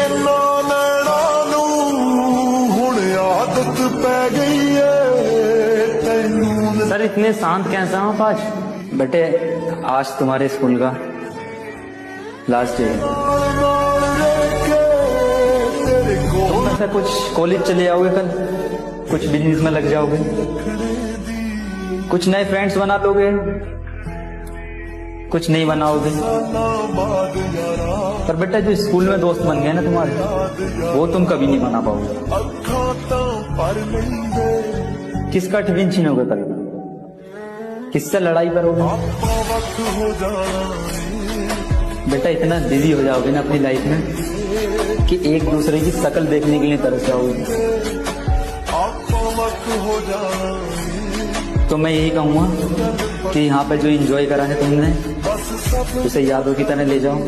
ਇਹਨਾਂ ਨੈਣਾਂ ਨੂੰ ਹੁਣ ਆਦਤ ਪੈ ਗਈ ਏ ਤੈਨੂੰ। सर इतने शांत कैसे हैं आप आज? बेटे आज तुम्हारे स्कूल का लास्ट डे है। ਨਾਲ ਰਹਿ ਕੇ ਤੇਰੇ ਕੋਲ ऐसा कुछ कॉलेज चले जाओगे कल, कुछ बिजनेस में लग जाओगे, कुछ नए फ्रेंड्स बना लोगे, कुछ नहीं बनाओगे। ਨਾ ਬਾਦ ਯਾਰਾ पर बेटा जो स्कूल में दोस्त बन गए ना तुम्हारे, वो तुम कभी नहीं बना पाओगे। ਅੱਖਾਂ ਤਾਂ ਭਰ ਲੈਂਦੇ किसका टिफिन छीनोगे कल, किससे लड़ाई करोगे? ਆਪਾਂ ਵਕਤ ਹੋ ਜਾਣਾ ਏ। बेटा इतना बिजी हो जाओगे ना अपनी लाइफ में कि एक दूसरे की शक्ल देखने के लिए तरस जाओगे। ਆਪਾਂ ਵਕਤ ਹੋ ਜਾਣਾ ਏ। तो मैं यही कहूँगा कि यहाँ पे जो एंजॉय करा है तुमने ਬਸ ਸਭ उसे यादों की तरह ले जाओ